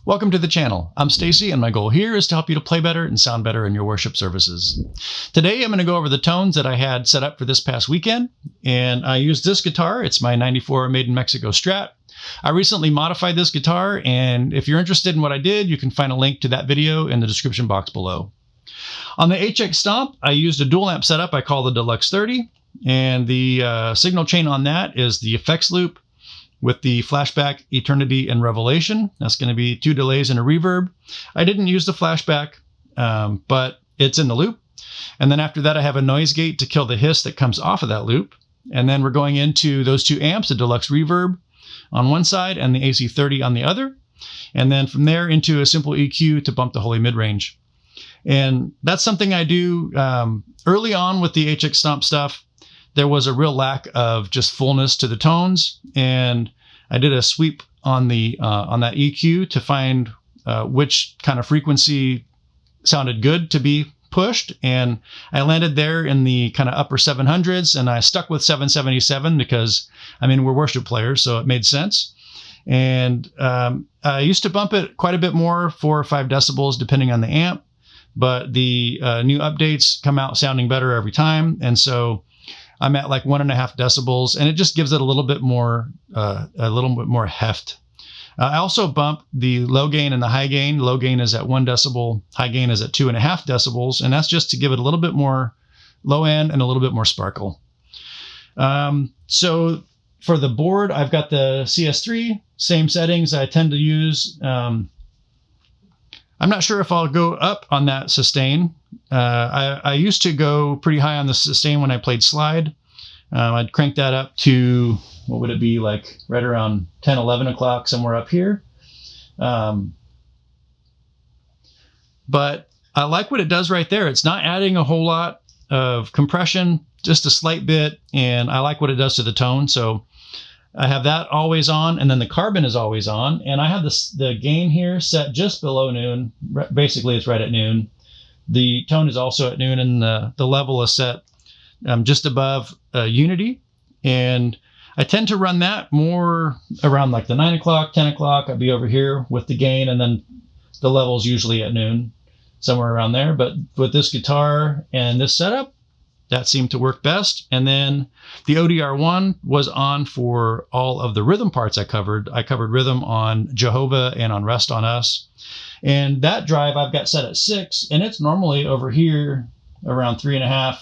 Welcome to the channel. I'm Stacy, and my goal here is to help you to play better and sound better in your worship services. Today I'm going to go over the tones that I had set up for this past weekend, and I used this guitar. It's my 94 Made in Mexico Strat. I recently modified this guitar, and if you're interested in what I did, you can find a link to that video in the description box below. On the HX Stomp, I used a dual amp setup I call the Deluxe 30, and the signal chain on that is the effects loop with the flashback, eternity, and revelation. That's going to be 2 delays and a reverb. I didn't use the flashback, but it's in the loop. And then after that, I have a noise gate to kill the hiss that comes off of that loop. And then we're going into those 2 amps, the deluxe reverb on one side and the AC30 on the other. And then from there into a simple EQ to bump the holy mid-range. And that's something I do early on with the HX Stomp stuff. There was a real lack of just fullness to the tones, and I did a sweep on the on that EQ to find which kind of frequency sounded good to be pushed, and I landed there in the kind of upper 700s, and I stuck with 777 because I mean we're worship players, so it made sense. And I used to bump it quite a bit more, 4 or 5 decibels depending on the amp, but the new updates come out sounding better every time, and so I'm at like 1.5 decibels, and it just gives it a little bit more heft. I also bump the low gain and the high gain. Low gain is at 1 decibel, high gain is at 2.5 decibels, and that's just to give it a little bit more low end and a little bit more sparkle. So for the board, I've got the CS3, same settings I tend to use. I'm not sure if I'll go up on that sustain. I used to go pretty high on the sustain when I played slide. I'd crank that up to, what would it be, like right around 10, 11 o'clock, somewhere up here. But I like what it does right there. It's not adding a whole lot of compression, just a slight bit, and I like what it does to the tone. So I have that always on, and then the carbon is always on, and I have the gain here set just below noon. Basically, it's right at noon. The tone is also at noon, and the level is set just above unity. And I tend to run that more around like the 9 o'clock, 10 o'clock. I'll be over here with the gain, and then the level's usually at noon, somewhere around there. But with this guitar and this setup, that seemed to work best. And then the ODR-1 was on for all of the rhythm parts I covered. I covered rhythm on Jehovah and on Rest on Us. And that drive I've got set at 6, and it's normally over here around 3.5,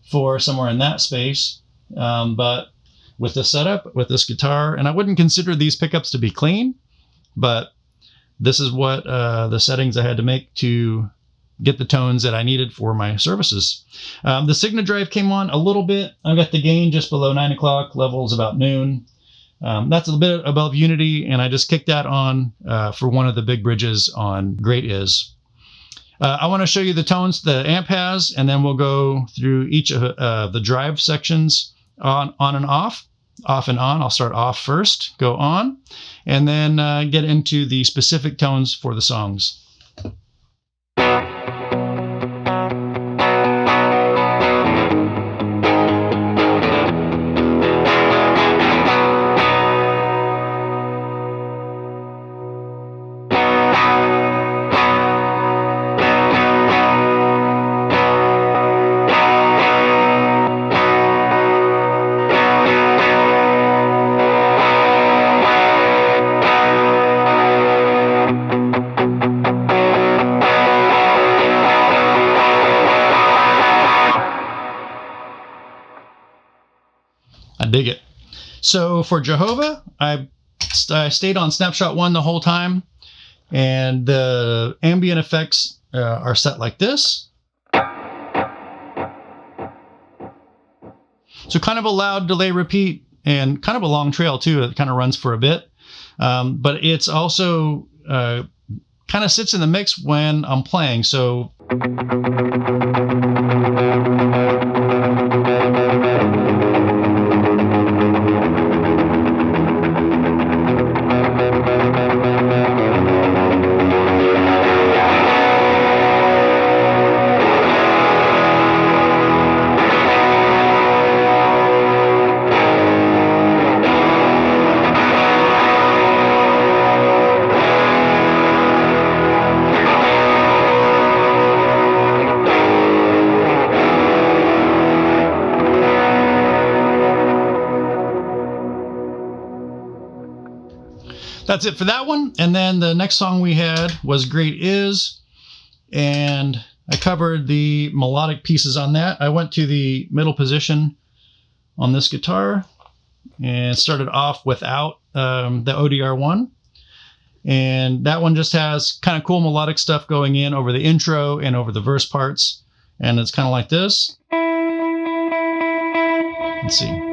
4, somewhere in that space. But with this setup, with this guitar, and I wouldn't consider these pickups to be clean, but this is what the settings I had to make to get the tones that I needed for my services. The Signa drive came on a little bit. I've got the gain just below 9 o'clock, levels about noon. That's a little bit above unity, and I just kicked that on for one of the big bridges on Great Is. I want to show you the tones the amp has, and then we'll go through each of the drive sections on and off and on. I'll start off first, go on, and then get into the specific tones for the songs. Dig it. So for Jehovah, I stayed on snapshot 1 the whole time, and the ambient effects are set like this. So kind of a loud delay repeat and kind of a long trail too. It kind of runs for a bit, but it's also kind of sits in the mix when I'm playing. So that's it for that one. And then the next song we had was Great Is, and I covered the melodic pieces on that. I went to the middle position on this guitar and started off without the ODR-1. And that one just has kind of cool melodic stuff going in over the intro and over the verse parts. And it's kind of like this. Let's see.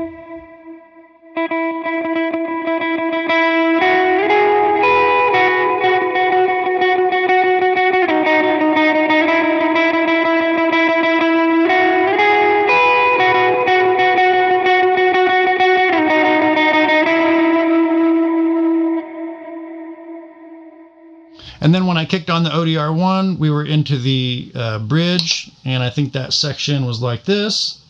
And then when I kicked on the ODR-1, we were into the bridge, and I think that section was like this.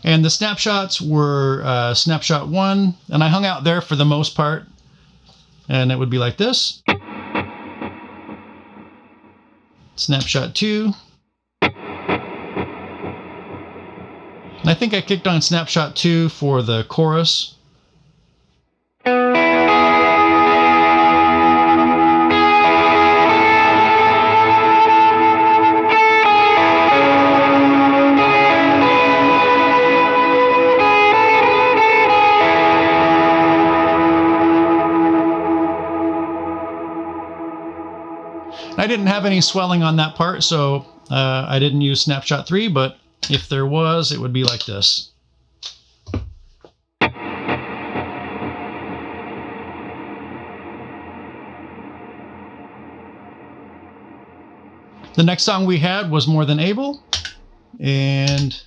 And the snapshots were snapshot 1, and I hung out there for the most part, and it would be like this. Snapshot 2. And I think I kicked on snapshot 2 for the chorus. I didn't have any swelling on that part, so I didn't use snapshot 3, but if there was, it would be like this. The next song we had was More Than Able, and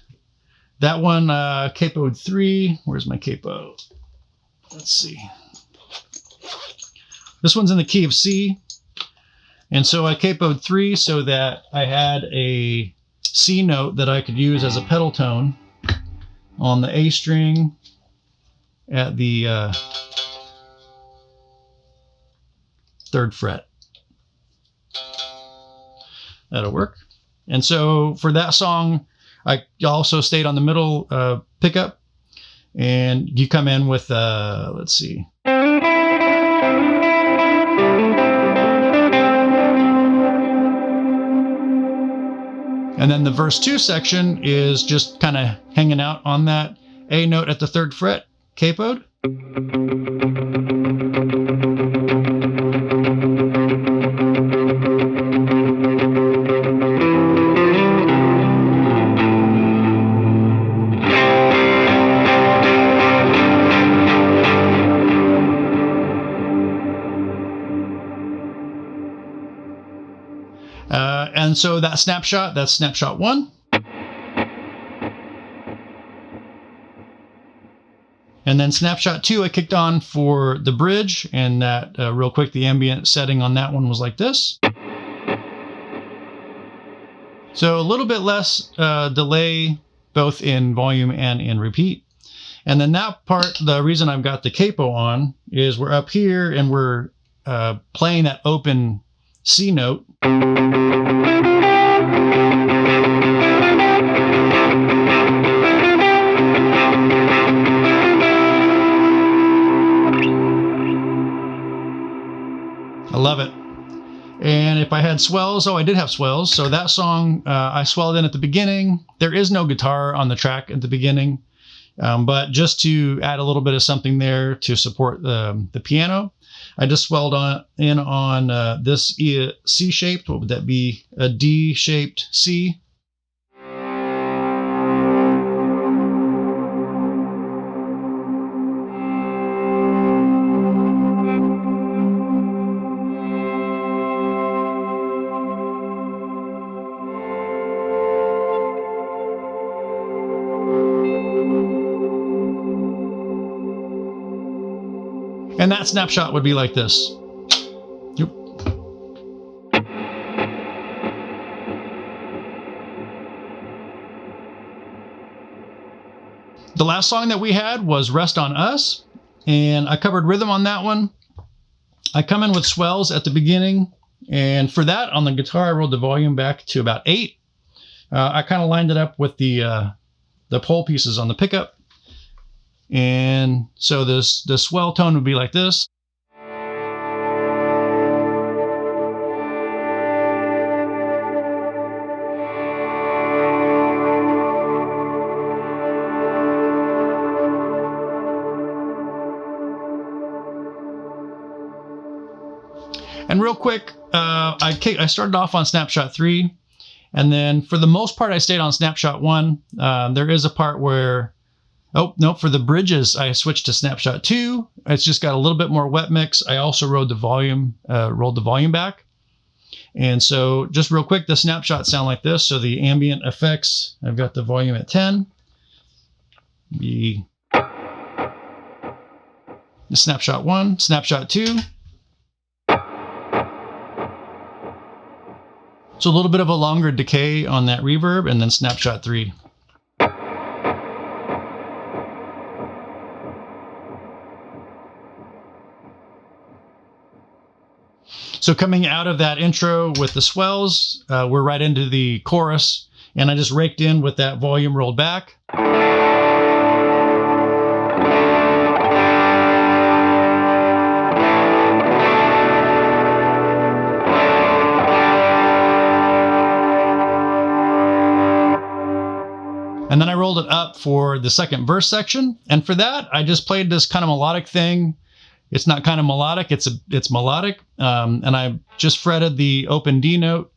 that one capoed 3. Where's my capo? Let's see. This one's in the key of C. And so I capoed 3 so that I had a C note that I could use as a pedal tone on the A string at the 3rd fret. That'll work. And so for that song, I also stayed on the middle pickup, and you come in with, let's see. And then the verse 2 section is just kind of hanging out on that A note at the 3rd fret, capoed. And so that snapshot, that's snapshot 1. And then snapshot 2 I kicked on for the bridge, and that real quick, the ambient setting on that one was like this. So a little bit less delay both in volume and in repeat. And then that part, the reason I've got the capo on is we're up here and we're playing that open C note. I love it. And if I had swells, I did have swells. So that song, I swelled in at the beginning. There is no guitar on the track at the beginning, but just to add a little bit of something there to support the piano, I just swelled in on this C-shaped. What would that be? A D-shaped C. And that snapshot would be like this. Yep. The last song that we had was Rest on Us, and I covered rhythm on that one. I come in with swells at the beginning, and for that on the guitar, I rolled the volume back to about 8. I kind of lined it up with the pole pieces on the pickup, and so the swell tone would be like this. And real quick, I started off on Snapshot 3, and then for the most part, I stayed on Snapshot 1. There is a part where, oh, no, for the bridges, I switched to Snapshot 2. It's just got a little bit more wet mix. I also rolled the volume back. And so just real quick, the snapshots sound like this. So the ambient effects, I've got the volume at 10. The Snapshot 1, Snapshot 2. So a little bit of a longer decay on that reverb, and then Snapshot 3. So coming out of that intro with the swells, we're right into the chorus, and I just raked in with that volume rolled back. And then I rolled it up for the second verse section. And for that, I just played this kind of melodic thing. It's not kind of melodic, it's melodic. And I just fretted the open D note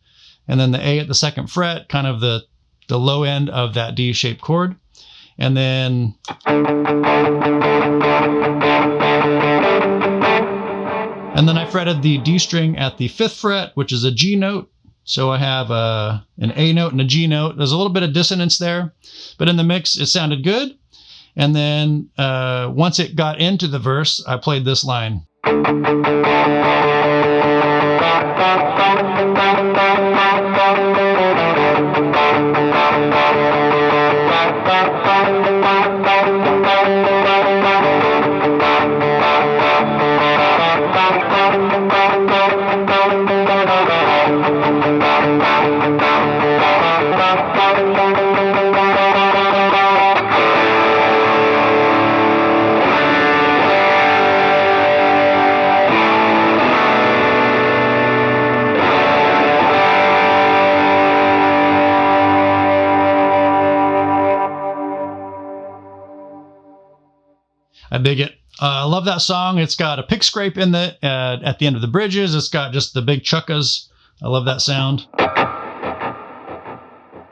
and then the A at the second fret, kind of the low end of that D-shaped chord. And then I fretted the D string at the 5th fret, which is a G note. So I have an A note and a G note. There's a little bit of dissonance there, but in the mix, it sounded good. And then once it got into the verse, I played this line. I dig it. I love that song. It's got a pick scrape in it at the end of the bridges. It's got just the big chuckas. I love that sound.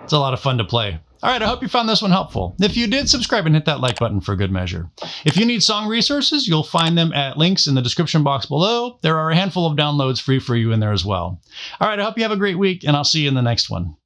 It's a lot of fun to play. All right, I hope you found this one helpful. If you did, subscribe and hit that like button for good measure. If you need song resources, you'll find them at links in the description box below. There are a handful of downloads free for you in there as well. All right, I hope you have a great week, and I'll see you in the next one.